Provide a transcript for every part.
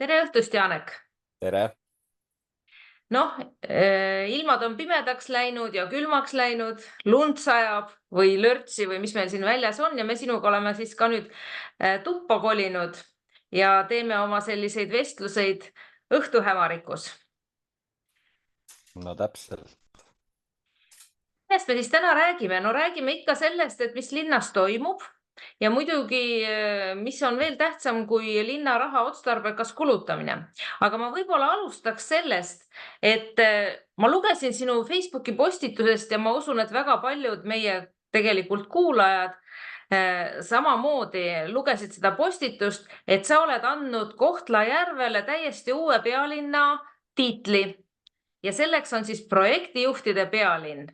Tere õhtust, Janek! Tere! Noh, ilmad on pimedaks läinud ja külmaks läinud, lund sajab või lörtsi või mis meil siin väljas on ja me sinuga oleme siis ka nüüd tuppa kolinud ja teeme oma selliseid vestluseid õhtuhämarikus. No täpselt. Millest me siis täna räägime? No räägime ikka sellest, et mis linnas toimub ja muidugi, mis on veel tähtsam kui linna raha otstarbekas kulutamine. Aga ma võib-olla alustaks sellest, et ma lugesin sinu Facebooki postitusest ja ma usun, et väga paljud meie tegelikult kuulajad samamoodi lugesid seda postitust, et sa oled andnud Kohtla-Järvele täiesti uue pealinna tiitli ja selleks on siis projektijuhtide pealinn,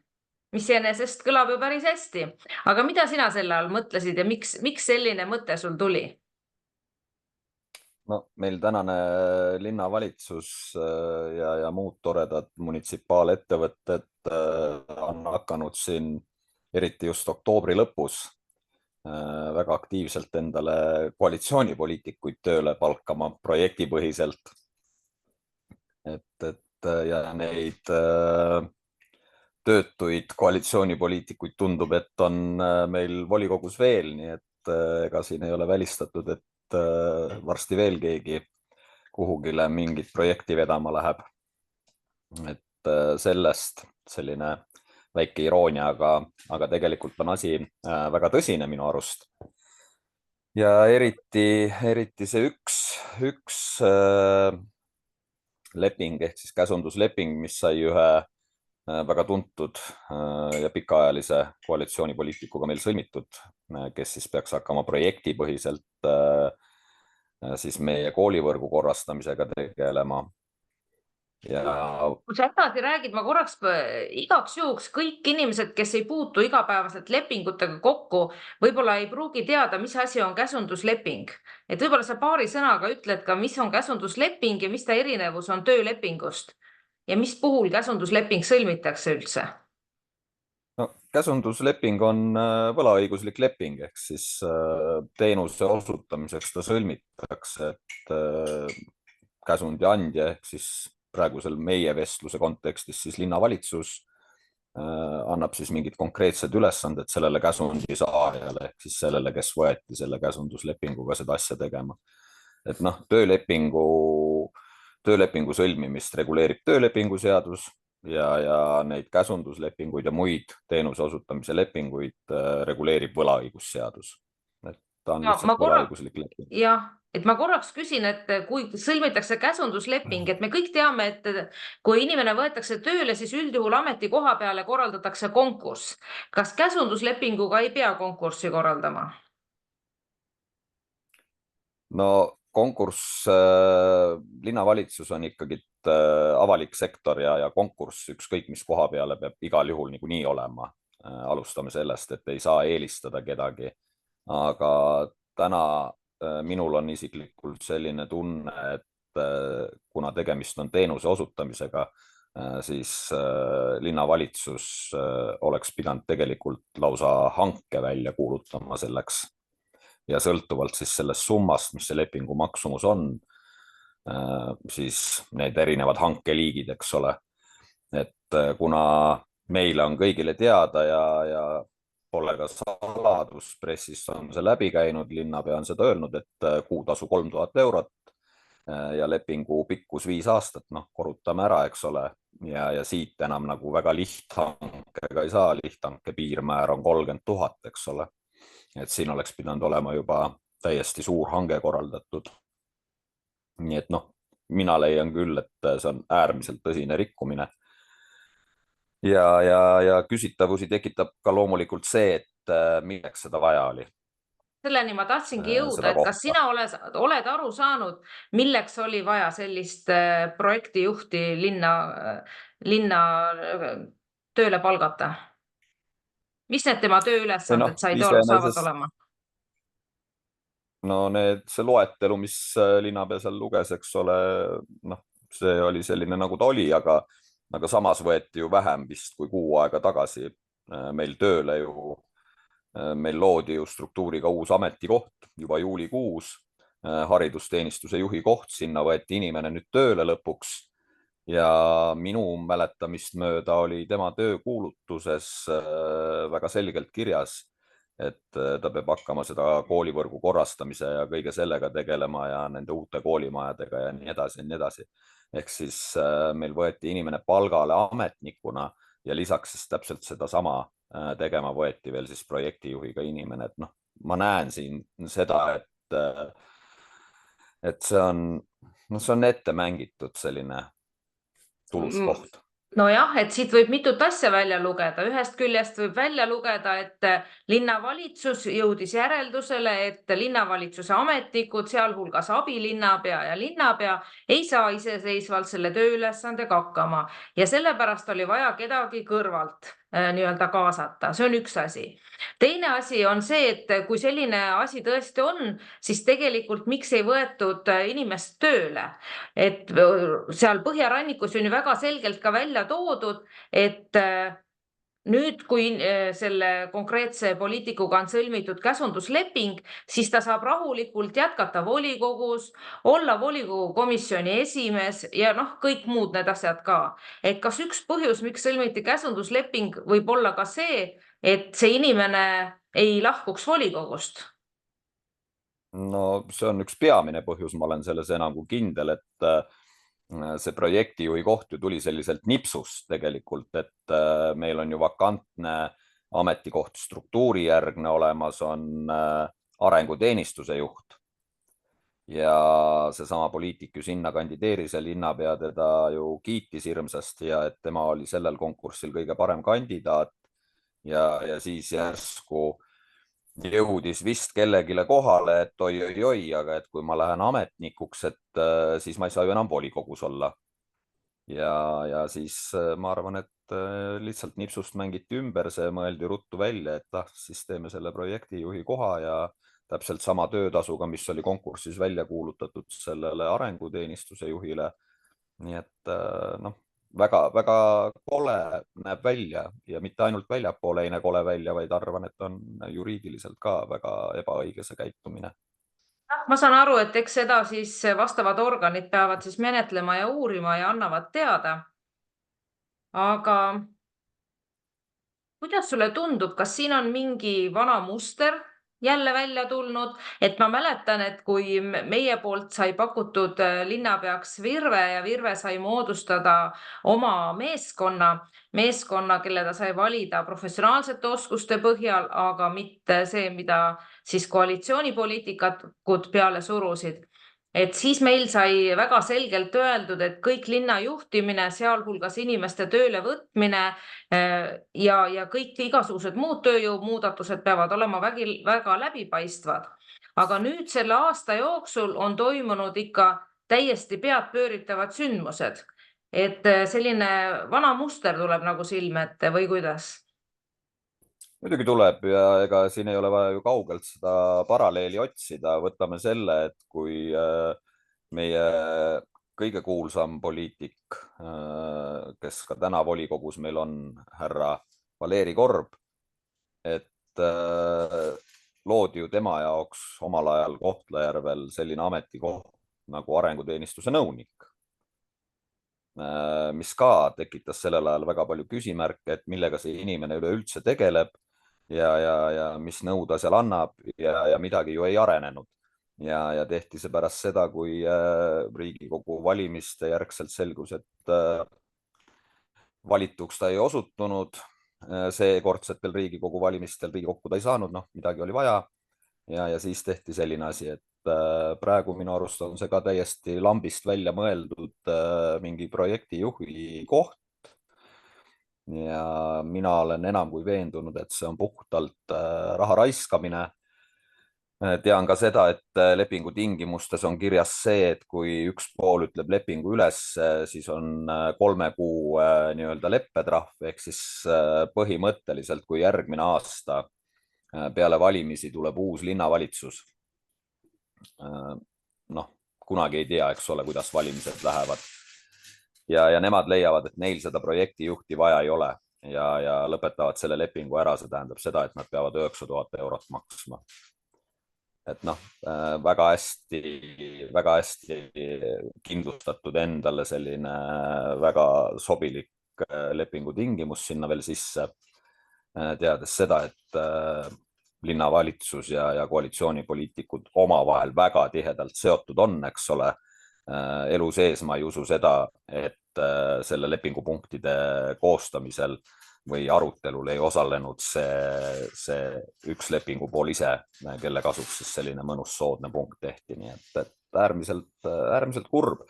mis enesest kõlab ju päris hästi. Aga mida sina selle all mõtlesid ja miks selline mõte sul tuli? No meil tänane linnavalitsus ja muud toredad munitsipaalettevõtted on hakanud siin eriti just oktoobri lõpus väga aktiivselt endale koalitsioonipoliitikuid tööle palkama projektipõhiselt. Ja neid töötuid koalitsioonipoliitikuid tundub, et on meil volikogus veel, nii et ega siin ei ole välistatud, et varsti veel keegi kuhugile mingit projekti vedama läheb. Et sellest selline väike iroonia, aga tegelikult on asi väga tõsine minu arust. Ja eriti see üks leping ehk siis käsundusleping, mis sai ühe väga tuntud ja pikaajalise koalitsioonipoliitikuga meil sõlmitud, kes siis peaks hakkama projektipõhiselt siis meie koolivõrgu korrastamisega tegelema. Kui sa edasi räägid, ma korraks igaks juhuks kõik inimesed, kes ei puutu igapäevaselt lepingutega kokku, võib-olla ei pruugi teada, mis asi on käsundusleping. Et võib-olla sa paari sõnaga ütled ka, mis on käsundusleping ja mis ta erinevus on töölepingust ja mis puhul käsundusleping sõlmitakse üldse? No, käsundusleping on võlaõiguslik leping, ehk siis teenuse osutamiseks ta sõlmitakse, et käsundi andja ehk siis praegusel meie vestluse kontekstis siis linnavalitsus annab siis mingid konkreetsed ülesanded sellele käsundi saajale ehk siis sellele, kes võeti selle käsunduslepinguga seda asja tegema. Et noh, töölepingu sõlmimist reguleerib töölepingu seadus ja neid käsunduslepinguid ja muid teenuse osutamise lepinguid reguleerib võlaõigusseadus. Et ta on lihtsalt võlaõiguslik leping. Jah, et ma korraks küsin, et kui sõlmitakse käsundusleping, et me kõik teame, et kui inimene võetakse tööle, siis üldjuhul ametikoha peale korraldatakse konkurss. Kas käsunduslepinguga ei pea konkurssi korraldama? No konkurss, linnavalitsus on ikkagi avalik sektor ja konkurss ükskõik mis koha peale peab igal juhul niikuinii olema. Alustame sellest, et ei saa eelistada kedagi. Aga täna minul on isiklikult selline tunne, et kuna tegemist on teenuse osutamisega, siis linnavalitsus oleks pidanud tegelikult lausa hanke välja kuulutama selleks. Ja sõltuvalt siis sellest summast, mis see lepingu maksumus on, siis need erinevad hankeliigid, eks ole. Et kuna meile on kõigile teada ja pole ka saladus, pressis on see läbi käinud, linnapea on seda öelnud, et kuutasu 3000 eurot ja lepingu pikkus 5 aastat, noh, korrutame ära, eks ole. Ja siit enam nagu väga lihthankega ei saa, lihthanke piirmäär on 30 000, eks ole. Et siin oleks pidanud olema juba täiesti suur hange korraldatud. Nii et noh, mina leian küll, et see on äärmiselt tõsine rikkumine. Ja küsitavusi tekitab ka loomulikult see, et milleks seda vaja oli. Selleni ma tahtsingi jõuda, et kas sina oled aru saanud, milleks oli vaja sellist projektijuhti linna tööle palgata? Mis need tema tööülesanded saavad olema? No see loetelu, mis linnapea seal luges, eks ole, noh, see oli selline nagu ta oli, aga samas võeti ju vähem vist kui kuu aega tagasi meil tööle ju. Meil loodi ju struktuuriga uus ametikoht juba juulikuus haridusteenistuse juhi koht, sinna võeti inimene nüüd tööle lõpuks ja minu mäletamist mööda oli tema töökuulutuses väga selgelt kirjas, et ta peab hakkama seda koolivõrgu korrastamise ja kõige sellega tegelema ja nende uute koolimajadega ja nii edasi ja nii edasi. Ehk siis meil võeti inimene palgale ametnikuna ja lisaks siis täpselt sedasama tegema võeti veel siis projektijuhiga inimene, et noh, ma näen siin seda, et see on ette mängitud selline tulus koht. Nojah, et siit võib mitut asja välja lugeda. Ühest küljest võib välja lugeda, et linnavalitsus jõudis järeldusele, et linnavalitsuse ametnikud, sealhulgas abilinnapea ja linnapea, ei saa iseseisvalt selle tööülesandega hakkama ja sellepärast oli vaja kedagi kõrvalt nii-öelda kaasata. See on üks asi. Teine asi on see, et kui selline asi tõesti on, siis tegelikult miks ei võetud inimest tööle? Et seal Põhjarannikus on ju väga selgelt ka välja toodud, et nüüd, kui selle konkreetse poliitikuga on sõlmitud käsundusleping, siis ta saab rahulikult jätkata volikogus, olla volikogu komisjoni esimees ja kõik muud need asjad ka. Et kas üks põhjus, miks sõlmiti käsundusleping, võib olla ka see, et see inimene ei lahkuks volikogust? No see on üks peamine põhjus, ma olen selles enam kui kindel, et see projektijuhi koht ju tuli selliselt nipsust tegelikult, et meil on ju vakantne ametikoht struktuurijärgne olemas, on arenguteenistuse juht ja seesama poliitik ju sinna kandideeris ja linnapea teda ju kiitis hirmsasti ja et tema oli sellel konkursil kõige parem kandidaat ja siis järsku jõudis vist kellegile kohale, et oi, aga et kui ma lähen ametnikuks, et siis ma ei saa ju enam volikogus olla. Ja siis ma arvan, et lihtsalt nipsust mängiti ümber, see mõeldi ruttu välja, et siis teeme selle projektijuhi koha ja täpselt sama töötasuga, mis oli konkursis välja kuulutatud sellele arenguteenistuse juhile. Nii et väga kole näeb välja ja mitte ainult väljapoole ei näe kole välja, vaid arvan, et on juriidiliselt ka väga ebaõige see käitumine. Ma saan aru, et eks seda siis vastavad organid peavad siis menetlema ja uurima ja annavad teada. Aga kuidas sulle tundub, kas siin on mingi vana muster jälle välja tulnud, et ma mäletan, et kui meie poolt sai pakutud linnapeaks Virve ja Virve sai moodustada oma meeskonna, kelle ta sai valida professionaalsete oskuste põhjal, aga mitte see, mida siis koalitsioonipoliitikud peale surusid. Et siis meil sai väga selgelt öeldud, et kõik linna juhtimine, sealhulgas inimeste tööle võtmine ja kõik igasugused muud tööjõumuudatused peavad olema väga läbipaistvad. Aga nüüd selle aasta jooksul on toimunud ikka täiesti pead pööritavad sündmused. Et selline vana muster tuleb nagu silme ette või kuidas? Muidugi tuleb ja ega siin ei ole vaja ju kaugelt seda paralleeli otsida. Võtame selle, et kui meie kõige kuulsam poliitik, kes ka täna volikogus meil on, härra Valeri Korb, et loodi ju tema jaoks omal ajal Kohtla-Järvel selline ametikoht nagu arenguteenistuse nõunik, mis ka tekitas sellel ajal väga palju küsimärke, et millega see inimene üleüldse tegeleb ja mis nõu ta seal annab ja midagi ju ei arenenud. Ja tehti see pärast seda, kui Riigikogu valimiste järgselt selgus, et valituks ta ei osutunud. Seekordsetel Riigikogu valimistel Riigikokku ta ei saanud, midagi oli vaja. Ja siis tehti selline asi, et praegu minu arust on see ka täiesti lambist välja mõeldud mingi projektijuhi koht. Ja mina olen enam kui veendunud, et see on puhtalt raha raiskamine. Tean ka seda, et lepingu tingimustes on kirjas see, et kui üks pool ütleb lepingu üles, siis on 3 kuu nii-öelda leppetrahv, ehk siis põhimõtteliselt, kui järgmine aasta peale valimisi tuleb uus linnavalitsus. Kunagi ei tea, eks ole, kuidas valimised lähevad. Ja nemad leiavad, et neil seda projektijuhti vaja ei ole ja lõpetavad selle lepingu ära. See tähendab seda, et nad peavad 9 000 eurot maksma. et noh, väga hästi kindlustatud endale selline väga sobilik lepingu tingimus sinna veel sisse, teades seda, et linnavalitsus ja koalitsioonipoliitikud omavahel väga tihedalt seotud on, eks ole. Elu sees ma ei usu seda, et selle lepingupunktide koostamisel või arutelul ei osalenud see üks lepingupool ise, kelle kasuks siis selline mõnus soodne punkt tehti, nii et äärmiselt kurb,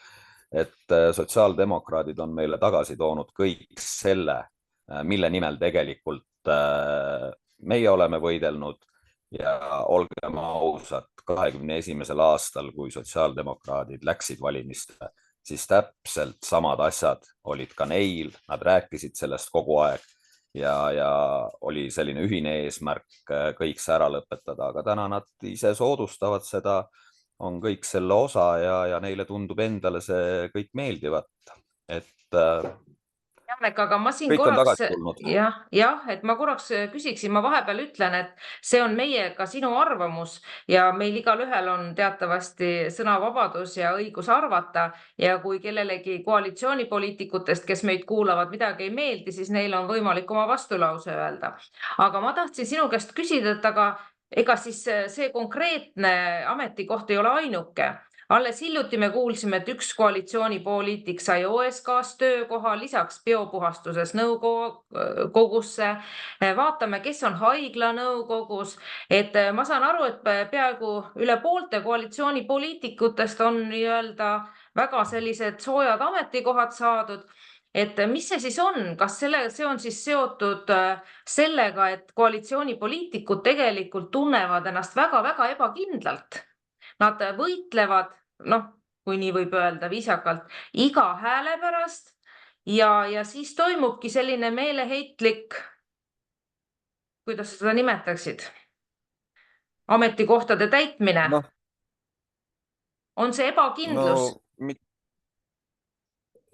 et sotsiaaldemokraadid on meile tagasi toonud kõik selle, mille nimel tegelikult meie oleme võidelnud ja olgem ausad, 21. aastal, kui sotsiaaldemokraadid läksid valimistele, siis täpselt samad asjad olid ka neil, nad rääkisid sellest kogu aeg ja oli selline ühine eesmärk kõik see ära lõpetada, aga täna nad ise soodustavad seda, on kõik selle osa ja neile tundub endale see kõik meeldivat, et Janek, aga ma siin kõik on korraks, tagasi tulnud. et ma korraks küsiksin, ma vahepeal ütlen, et see on meie ka sinu arvamus ja meil igalühel on teatavasti sõnavabadus ja õigus arvata ja kui kellelegi koalitsioonipoliitikutest, kes meid kuulavad, midagi ei meeldi, siis neil on võimalik oma vastulause öelda. Aga ma tahtsin sinu käest küsida, et aga ega siis see konkreetne ametikoht ei ole ainuke. Alles hiljuti me kuulsime, et üks koalitsioonipoliitik sai OSK-s töökoha, lisaks biopuhastuses nõukogusse. Vaatame, kes on haigla nõukogus. Et ma saan aru, et peaaegu üle poolte koalitsioonipoliitikutest on nii-öelda väga sellised soojad ametikohad saadud. Et mis see siis on? Kas see on siis seotud sellega, et koalitsioonipoliitikud tegelikult tunnevad ennast väga-väga ebakindlalt? Nad võitlevad, noh, kui nii võib öelda viisakalt, iga hääle pärast ja siis toimubki selline meeleheitlik, kuidas sa seda nimetaksid, ametikohtade täitmine. noh, On see ebakindlus?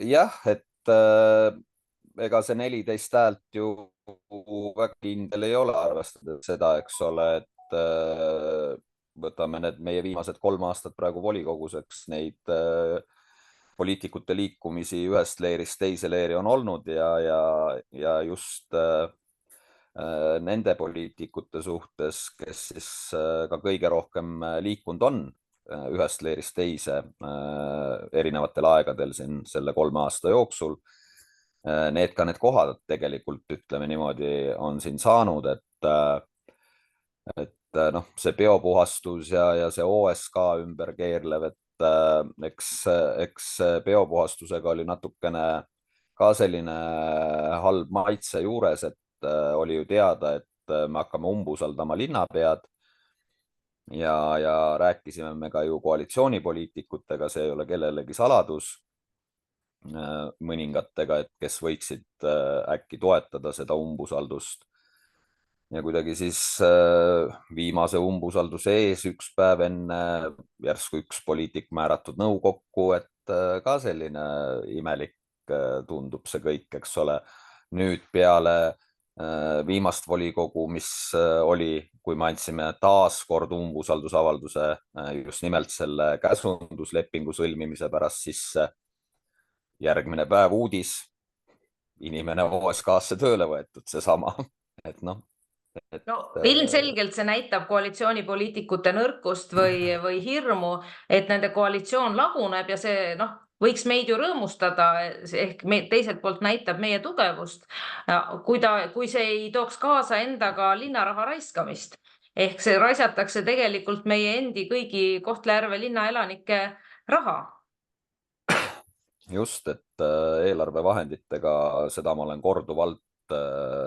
jah, et ega see 14 häält ju väga kindel ei ole, arvestades seda, eks ole, et võtame need meie viimased 3 aastat praegu volikogus, eks neid poliitikute liikumisi ühest leerist teise leeri on olnud ja just nende poliitikute suhtes, kes siis ka kõige rohkem liikunud on ühest leerist teise erinevatel aegadel siin selle 3 aasta jooksul. Need kohad tegelikult, ütleme niimoodi, on siin saanud, et noh, see biopuhastus ja see OSK ümber keerlev, et eks biopuhastusega oli natukene ka selline halb maitse juures, et oli ju teada, et me hakkame umbusaldama linnapead ja rääkisime me ka ju koalitsioonipoliitikutega, see ei ole kellelegi saladus, mõningatega, et kes võiksid äkki toetada seda umbusaldust. Ja kuidagi siis viimase umbusalduse ees üks päev enne järsku üks poliitik määratud nõukokku, et ka selline imelik tundub see kõik, eks ole. Nüüd peale viimast volikogu, mis oli, kui me andsime taas kord umbusaldusavalduse just nimelt selle käsunduslepingu sõlmimise pärast sisse, järgmine päev uudis, inimene OSK-sse tööle võetud, seesama, et noh. No ilmselgelt see näitab koalitsioonipoliitikute nõrkust või hirmu, et nende koalitsioon laguneb ja see võiks meid ju rõõmustada, ehk teiselt poolt näitab meie tugevust, kui see ei tooks kaasa endaga linnaraha raiskamist. Ehk see raisatakse tegelikult meie endi kõigi Kohtla-Järve linna elanike raha. Just, et eelarvevahenditega seda ma olen korduvalt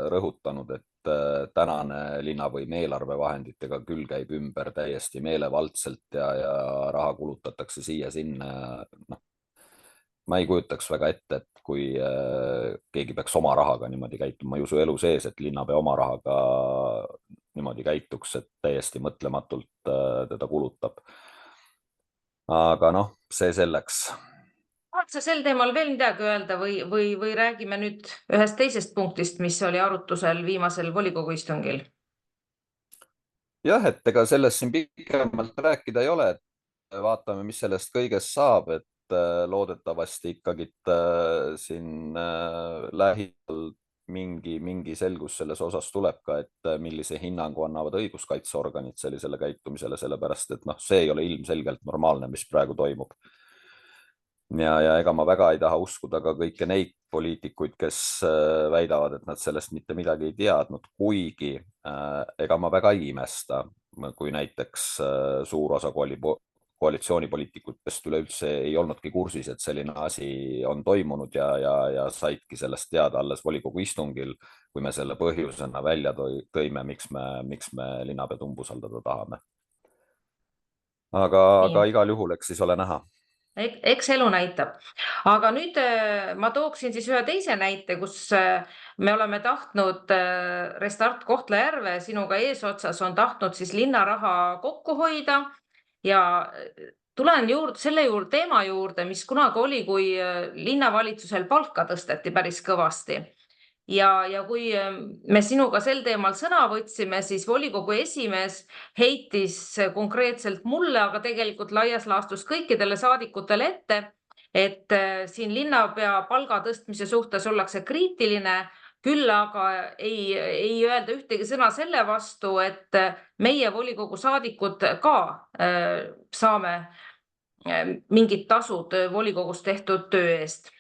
rõhutanud, et tänane linnavõim eelarvevahenditega küll käib ümber täiesti meelevaldselt ja raha kulutatakse siia-sinna. No, ma ei kujutaks väga ette, et kui keegi peaks oma rahaga niimoodi käituma, ma ei usu elu sees, et linnapea oma rahaga niimoodi käituks, et täiesti mõtlematult teda kulutab. Aga noh, see selleks. Tahad sa sel teemal veel midagi öelda või räägime nüüd ühest teisest punktist, mis oli arutusel viimasel volikogu istungil? jah, et ega sellest siin pikemalt rääkida ei ole, et vaatame, mis sellest kõigest saab, et loodetavasti ikkagi siin lähiajal mingi selgus selles osas tuleb ka, et millise hinnangu annavad õiguskaitseorganid sellisele käitumisele, sellepärast et noh, see ei ole ilmselgelt normaalne, mis praegu toimub. Ja ega ma väga ei taha uskuda ka kõiki neid poliitikuid, kes väidavad, et nad sellest mitte midagi ei teadnud, kuigi ega ma väga ei imesta, kui näiteks suur osa koalitsioonipoliitikutest üleüldse ei olnudki kursis, et selline asi on toimunud ja saidki sellest teada alles volikogu istungil, kui me selle põhjusena välja tõime, miks me linnapead umbusaldada tahame. Aga igal juhul, eks siis ole näha. Eks elu näitab. Aga nüüd ma tooksin siis ühe teise näite, kus me oleme tahtnud Restart Kohtla-Järve sinuga eesotsas on tahtnud siis linnaraha kokku hoida ja tulen selle teema juurde, mis kunagi oli, kui linnavalitsusel palka tõsteti päris kõvasti. Ja kui me sinuga sel teemal sõna võtsime, siis volikogu esimees heitis konkreetselt mulle, aga tegelikult laias laastus kõikidele saadikutele ette, et siin linnapea palga tõstmise suhtes ollakse kriitiline, küll aga ei öelda ühtegi sõna selle vastu, et meie volikogu saadikud ka saame mingid tasud volikogus tehtud töö eest.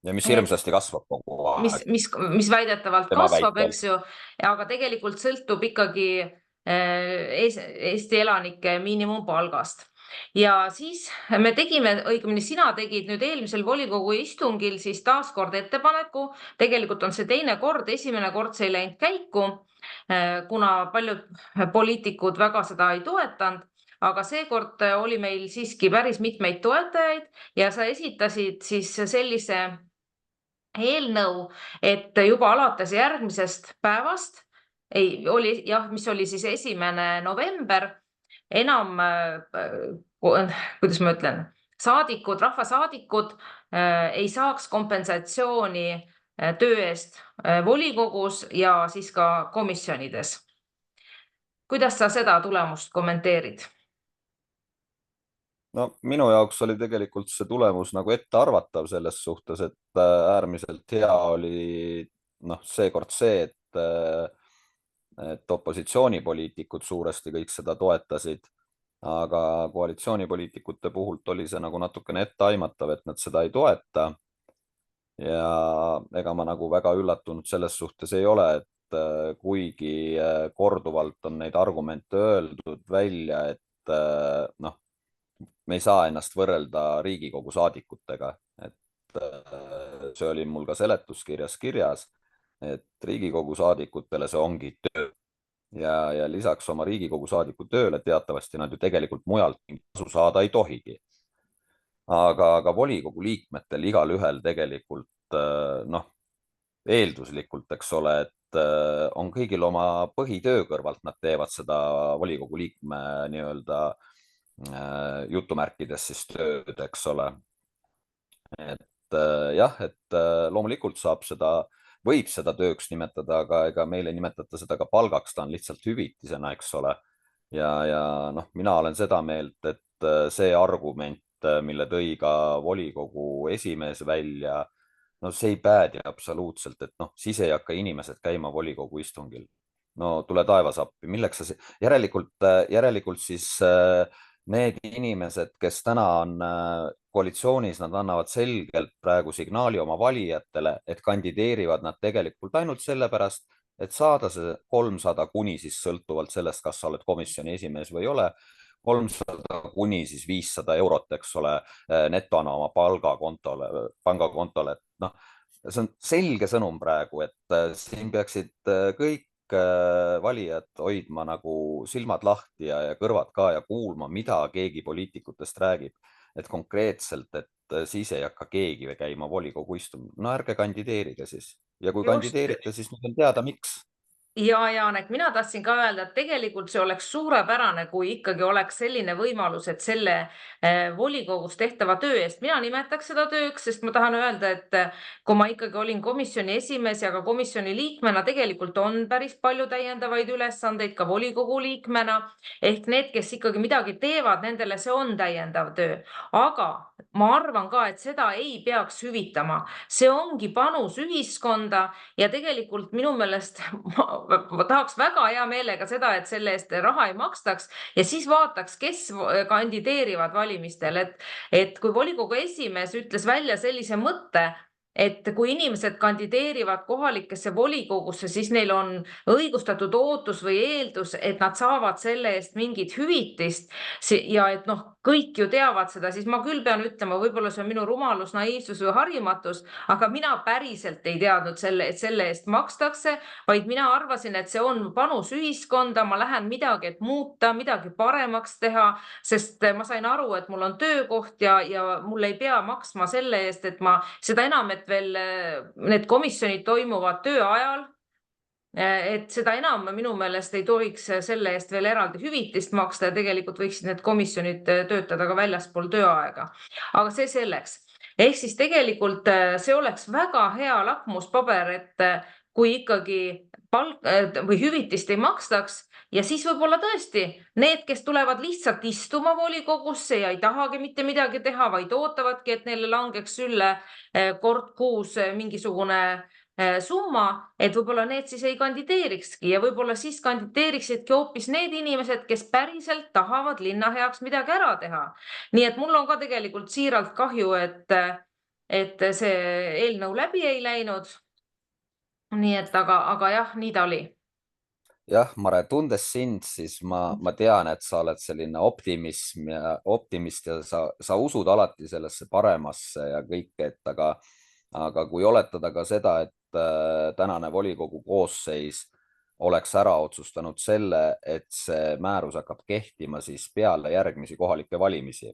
Ja mis hirmsasti kasvab kogu aeg. Mis väidetavalt kasvab, eks ju, aga tegelikult sõltub ikkagi Eesti elanike miinimumpalgast. Ja siis me tegime, õigemini sina tegid nüüd eelmisel volikogu istungil siis taaskord ettepaneku, tegelikult on see teine kord, esimene kord see ei läinud käiku, kuna paljud poliitikud väga seda ei toetanud, aga seekord oli meil siiski päris mitmeid toetajaid ja sa esitasid siis sellise eelnõu, et juba alates järgmisest päevast, mis oli siis 1. november, enam, kuidas ma ütlen, rahvasaadikud ei saaks kompensatsiooni töö eest volikogus ja siis ka komisjonides. Kuidas sa seda tulemust kommenteerid? No minu jaoks oli tegelikult see tulemus nagu ettearvatav selles suhtes, et äärmiselt hea oli seekord see, et opositsioonipoliitikud suuresti kõik seda toetasid, aga koalitsioonipoliitikute puhult oli see nagu natukene etteaimatav, et nad seda ei toeta. Ja ega ma nagu väga üllatunud selles suhtes ei ole, et kuigi korduvalt on neid argumente öeldud välja, et me ei saa ennast võrrelda Riigikogu saadikutega, et see oli mul ka seletuskirjas kirjas, et Riigikogu saadikutele see ongi töö ja lisaks oma Riigikogu saadiku tööle teatavasti nad ju tegelikult mujalt kasu saada ei tohigi. Aga volikogu liikmetel igal ühel tegelikult eelduslikult, eks ole, et on kõigil oma põhitöö kõrvalt, nad teevad seda volikogu liikme nii-öelda jutumärkides siis tööd, eks ole. Et jah, et loomulikult võib seda tööks nimetada, aga ega meil ei nimetata seda ka palgaks, ta on lihtsalt hüvitisena, eks ole. Ja mina olen seda meelt, et see argument, mille tõi ka volikogu esimees välja, see ei päädi absoluutselt, et siis ei hakka inimesed käima volikogu istungil. No tule taevas appi, milleks sa järelikult siis need inimesed, kes täna on koalitsioonis, nad annavad selgelt praegu signaali oma valijatele, et kandideerivad nad tegelikult ainult sellepärast, et saada see 300 kuni siis sõltuvalt sellest, kas sa oled komisjoni esimees või ei ole, 300 kuni siis 500 eurot, eks ole, netona oma pangakontole. See on selge sõnum praegu, et siin peaksid kõik valijad hoidma nagu silmad lahti ja kõrvad ka ja kuulma, mida keegi poliitikutest räägib, et konkreetselt, et siis ei hakka keegi käima volikogu istungil. No ärge kandideerige siis ja kui kandideerite, siis nüüd on teada, miks. ja Janek, mina tahtsin ka öelda, et tegelikult see oleks suurepärane, kui ikkagi oleks selline võimalus, et selle volikogus tehtava töö eest, mina nimetaks seda tööks, sest ma tahan öelda, et kui ma ikkagi olin komisjoni esimees ja ka komisjoni liikmena, tegelikult on päris palju täiendavaid ülesandeid ka volikogu liikmena, ehk need, kes ikkagi midagi teevad, nendele see on täiendav töö. Aga ma arvan ka, et seda ei peaks hüvitama. See ongi panus ühiskonda ja tegelikult minu meelest ma tahaks väga hea meelega seda, et selle eest raha ei makstaks ja siis vaataks, kes kandideerivad valimistel, et kui volikogu esimees ütles välja sellise mõtte, et kui inimesed kandideerivad kohalikesse volikogusse, siis neil on õigustatud ootus või eeldus, et nad saavad selle eest mingit hüvitist ja et noh, kõik ju teavad seda, siis ma küll pean ütlema, võib-olla see on minu rumalus, naiivsus või harimatus, aga mina päriselt ei teadnud et selle eest makstakse, vaid mina arvasin, et see on panus ühiskonda, ma lähen midagi, et muuta, midagi paremaks teha, sest ma sain aru, et mul on töökoht ja mul ei pea maksma selle eest, et ma seda enam, et veel need komisjonid toimuvad tööajal. Et seda enam minu meelest ei tohiks selle eest veel eraldi hüvitist maksta ja tegelikult võiksid need komisjonid töötada ka väljaspool tööaega. Aga see selleks. Ehk siis tegelikult see oleks väga hea lakmuspaber, et kui ikkagi palk või hüvitist ei makstaks ja siis võib-olla tõesti need, kes tulevad lihtsalt istuma volikogusse ja ei tahagi mitte midagi teha, vaid ootavadki, et neile langeks sülle kord kuus mingisugune summa, et võib-olla need siis ei kandideerikski ja võib-olla siis kandideeriksidki hoopis need inimesed, kes päriselt tahavad linna heaks midagi ära teha. Nii et mul on ka tegelikult siiralt kahju, et see eelnõu läbi ei läinud. Nii et aga jah, nii ta oli. Jah, Mare, tundes sind, siis ma tean, et sa oled selline optimist ja sa usud alati sellesse paremasse ja kõike, aga kui oletada ka seda, et tänane volikogu koosseis oleks ära otsustanud selle, et see määrus hakkab kehtima siis peale järgmisi kohalikke valimisi.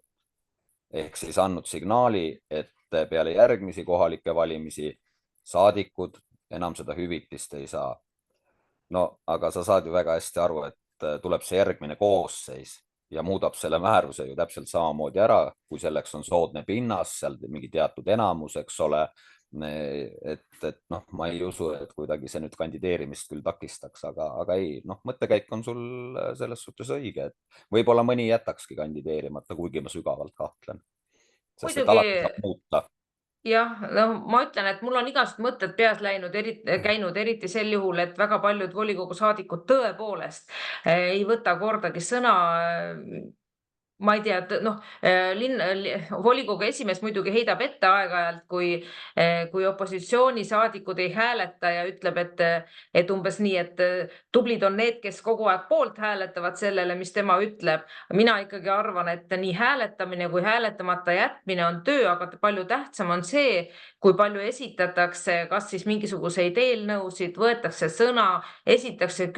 Ehk siis andnud signaali, et peale järgmisi kohalikke valimisi saadikud enam seda hüvitist ei saa. No aga sa saad ju väga hästi aru, et tuleb see järgmine koosseis ja muudab selle määruse ju täpselt samamoodi ära, kui selleks on soodne pinnas, seal mingi teatud enamus, eks ole. Et noh, ma ei usu, et kuidagi see nüüd kandideerimist küll takistaks, aga ei, noh, mõttekäik on sul selles suhtes õige, et võib-olla mõni jätakski kandideerimata, kuigi ma sügavalt kahtlen. Sest et alati saab muuta. Jah, no ma ütlen, et mul on igasugused mõtted peas käinud, eriti sel juhul, et väga paljud volikogu saadikud tõepoolest ei võta kordagi sõna. Ma ei tea, noh, volikogu esimees muidugi heidab ette aeg-ajalt, kui opositsioonisaadikud ei hääleta ja ütleb, et umbes nii, et tublid on need, kes kogu aeg poolt hääletavad sellele, mis tema ütleb. Mina ikkagi arvan, et nii hääletamine kui hääletamata jätmine on töö, aga palju tähtsam on see, kui palju esitatakse, kas siis mingisuguseid eelnõusid, võetakse sõna, esitatakse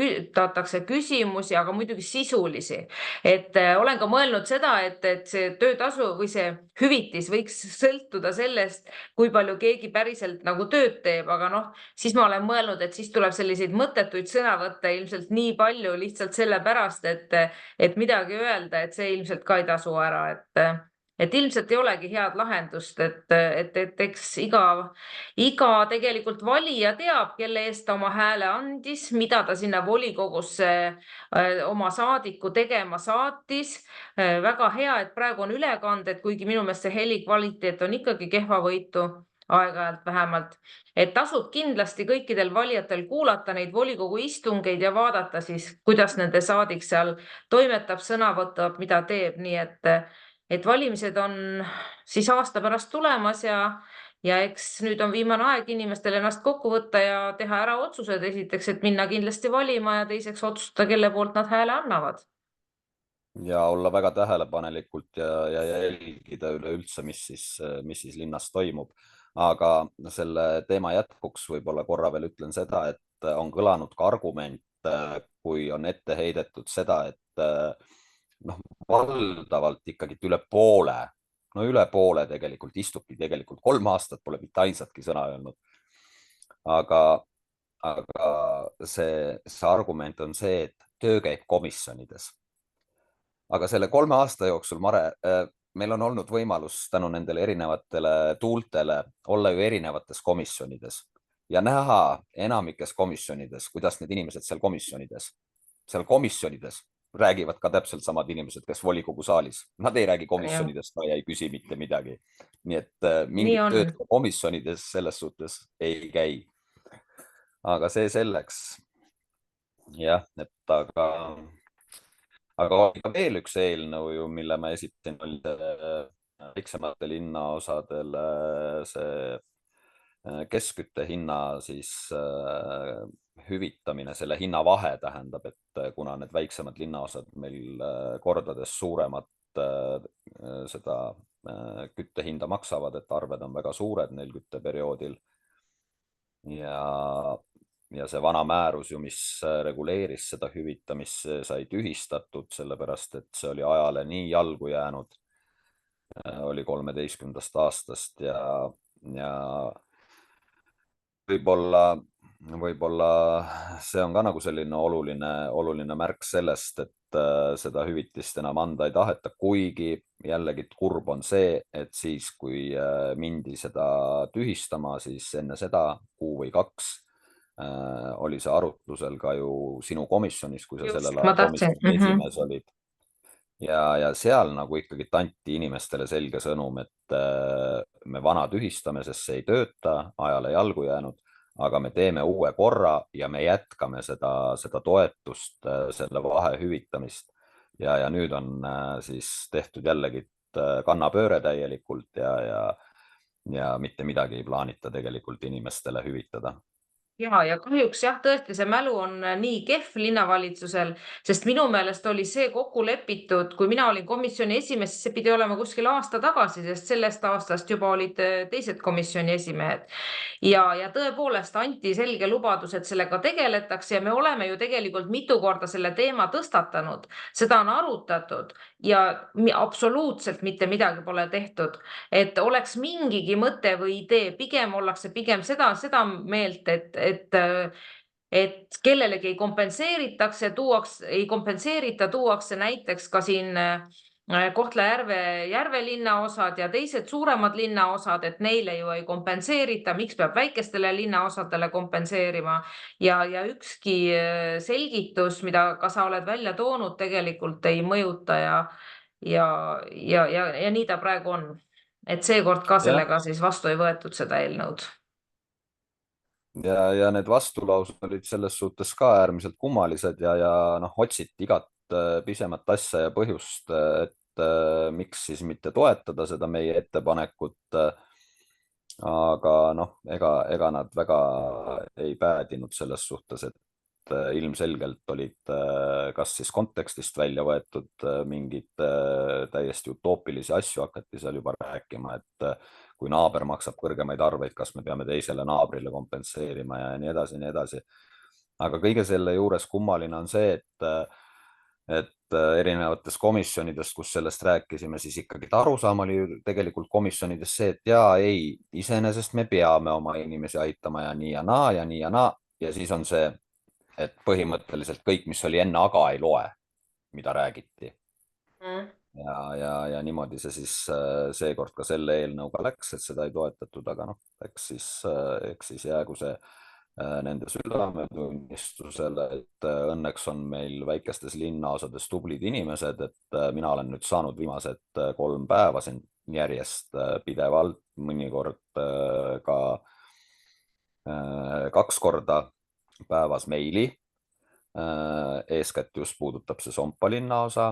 küsimusi, aga muidugi sisulisi. Et olen ka mõelnud seda, et see töötasu või see hüvitis võiks sõltuda sellest, kui palju keegi päriselt nagu tööd teeb, aga noh, siis ma olen mõelnud, et siis tuleb selliseid mõttetuid sõnavõtte ilmselt nii palju lihtsalt sellepärast, et midagi öelda, et see ilmselt ka ei tasu ära, et ilmselt ei olegi head lahendust, et eks iga tegelikult valija teab, kelle eest ta oma hääle andis, mida ta sinna volikogusse oma saadiku tegema saatis. Väga hea, et praegu on ülekanded, kuigi minu meelest see heli kvaliteet on ikkagi kehvavõitu, aeg-ajalt vähemalt. Et tasub kindlasti kõikidel valijatel kuulata neid volikogu istungeid ja vaadata siis, kuidas nende saadik seal toimetab, sõna võtab, mida teeb, nii et valimised on siis aasta pärast tulemas ja eks nüüd on viimane aeg inimestel ennast kokku võtta ja teha ära otsused. Esiteks, et minna kindlasti valima ja teiseks otsustada, kelle poolt nad hääle annavad. Ja olla väga tähelepanelikult ja jälgida üleüldse, mis siis linnas toimub. Aga selle teema jätkuks võib-olla korra veel ütlen seda, et on kõlanud ka argument, kui on ette heidetud seda, et noh, valdavalt ikkagi üle poole tegelikult istubki 3 aastat, pole mitte ainsatki sõna öelnud. Aga aga see argument on see, et töö käib komisjonides. Aga selle 3 aasta jooksul, Mare, meil on olnud võimalus tänu nendele erinevatele tuultele olla ju erinevates komisjonides ja näha enamikes komisjonides, kuidas need inimesed seal komisjonides räägivad ka täpselt samad inimesed, kes volikogu saalis. Nad ei räägi komisjonidest ja ei küsi mitte midagi. Nii et mingid tööd komisjonides selles suhtes ei käi. Aga see selleks. Jah, et aga oli ka veel üks eelnõu ju, mille ma esitin, oli väiksemate linnaosadele see keskkütte hinna siis hüvitamine, selle hinna vahe tähendab, et kuna need väiksemad linnaosad meil kordades suuremat seda küttehinda maksavad, et arved on väga suured neil kütteperioodil ja see vana määrus ju, mis reguleeris seda hüvitamist, sai tühistatud, sellepärast et see oli ajale nii jalgu jäänud, oli 13. aastast ja võib-olla see on ka nagu selline oluline märk sellest, et seda hüvitist enam anda ei taheta, kuigi jällegi kurb on see, et siis, kui mindi seda tühistama, siis enne seda 1 või 2 oli see arutlusel ka ju sinu komisjonis, kui sa sellel ajal komisjoni esimees olid. Ja seal nagu ikkagi anti inimestele selge sõnum, et me vana tühistame, sest see ei tööta, ajale jalgu jäänud, aga me teeme uue korra ja me jätkame seda toetust, selle vahe hüvitamist. Ja nüüd on siis tehtud jällegi kannapööre täielikult ja mitte midagi ei plaanita tegelikult inimestele hüvitada. Ja kahjuks jah, tõesti see mälu on nii kehv linnavalitsusel, sest minu meelest oli see kokku lepitud, kui mina olin komisjoni esimees, siis see pidi olema kuskil aasta tagasi, sest sellest aastast juba olid teised komisjoni esimehed. Ja tõepoolest anti selge lubadus, et sellega tegeletakse ja me oleme ju tegelikult mitu korda selle teema tõstatanud, seda on arutatud ja absoluutselt mitte midagi pole tehtud, et oleks mingigi mõte või idee, pigem ollakse seda meelt, et kellelegi ei kompenseerita, tuuakse näiteks ka siin Kohtla-Järve linnaosad ja teised suuremad linnaosad, et neile ju ei kompenseerita, miks peab väikestele linnaosadele kompenseerima ja ükski selgitus, mida ka sa oled välja toonud, tegelikult ei mõjuta ja nii ta praegu on. Et seekord ka sellega siis vastu ei võetud seda eelnõud. Ja need vastulaused olid selles suhtes ka äärmiselt kummalised ja otsiti igat pisemat asja ja põhjust, et miks siis mitte toetada seda meie ettepanekut. Aga ega nad väga ei päädinud selles suhtes, et ilmselgelt olid kas siis kontekstist välja võetud mingid täiesti utoopilisi asju, hakati seal juba rääkima, et kui naaber maksab kõrgemaid arveid, kas me peame teisele naabrile kompenseerima ja nii edasi, nii edasi. Aga kõige selle juures kummaline on see, et erinevates komisjonides, kus sellest rääkisime, siis ikkagi arusaam oli tegelikult komisjonides see, et iseenesest me peame oma inimesi aitama ja nii ja naa ja nii ja naa. Ja siis on see, et põhimõtteliselt kõik, mis oli enne aga ei loe, mida räägiti. Ja niimoodi see siis seekord ka selle eelnõuga läks, et seda ei toetatud, aga eks siis jäägu see nende südametunnistusele, et õnneks on meil väikestes linnaosades tublid inimesed, et mina olen nüüd saanud viimased 3 päeva siin järjest pidevalt, mõnikord ka 2 korda päevas meili. Eeskätt just puudutab see Sompa linnaosa,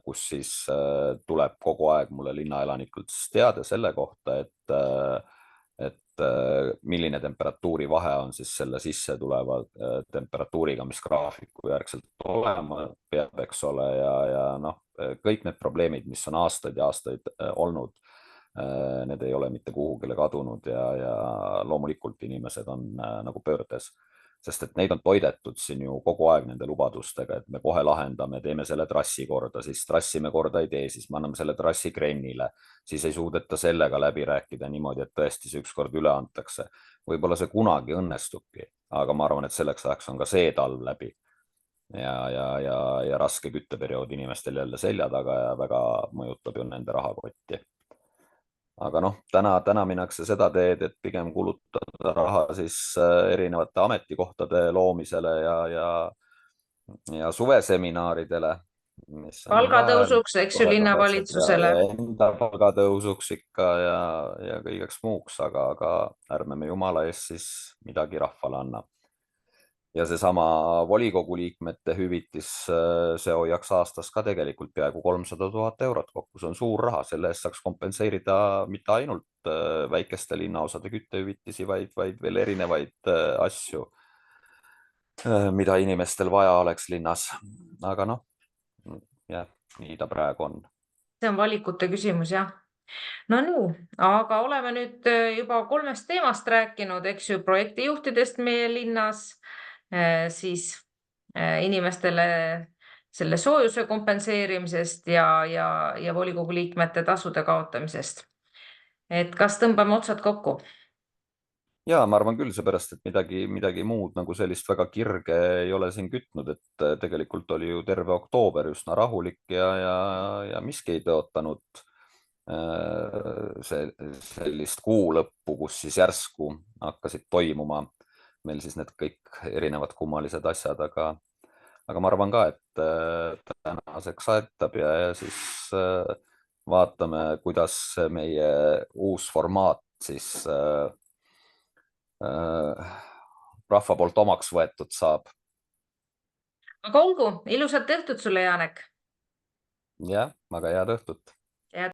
kus siis tuleb kogu aeg mulle linnaelanikult teada selle kohta, et milline temperatuuri vahe on siis selle sisse tuleva temperatuuriga, mis graafiku järgselt olema peab, eks ole, ja kõik need probleemid, mis on aastaid ja aastaid olnud, need ei ole mitte kuhugile kadunud ja loomulikult inimesed on nagu pöördes. sest et neid on toidetud siin ju kogu aeg nende lubadustega, et me kohe lahendame, teeme selle trassi korda, siis trassi me korda ei tee, siis me anname selle trassi Krennile, siis ei suudeta sellega läbi rääkida niimoodi, et tõesti see ükskord üle antakse. Võib-olla see kunagi õnnestubki, aga ma arvan, et selleks ajaks on ka see talv läbi ja raske kütteperiood inimestel jälle selja taga ja väga mõjutab ju nende rahakotti. Aga noh, täna minnakse seda teed, et pigem kulutada raha siis erinevate ametikohtade loomisele ja suveseminaaridele. Palgatõusuks, eks ju, linnavalitsusele. Enda palgatõusuks ikka ja kõigeks muuks, aga ärme me jumala eest siis midagi rahvale anna. Ja seesama volikogu liikmete hüvitis, see hoiaks aastas ka tegelikult peaaegu 300 000 eurot kokku, see on suur raha, selle eest saaks kompenseerida mitte ainult väikeste linnaosade küttehüvitisi, vaid veel erinevaid asju, mida inimestel vaja oleks linnas. Aga noh, jah, nii ta praegu on. See on valikute küsimus, jah. No nii, aga oleme nüüd juba 3 teemast rääkinud, eks ju, projektijuhtidest meie linnas, siis inimestele selle soojuse kompenseerimisest ja volikogu liikmete tasude kaotamisest. Et kas tõmbame otsad kokku? Ja ma arvan küll, seepärast, et midagi muud nagu sellist väga kirge ei ole siin kütnud, et tegelikult oli ju terve oktoober üsna rahulik ja miski ei tõotanud sellist kuu lõppu, kus siis järsku hakkasid toimuma meil siis need kõik erinevad kummalised asjad, aga ma arvan ka, et tänaseks aitab ja siis vaatame, kuidas meie uus formaat siis rahva poolt omaks võetud saab. Aga olgu, ilusat õhtut sulle, Janek! Jah, väga head õhtut!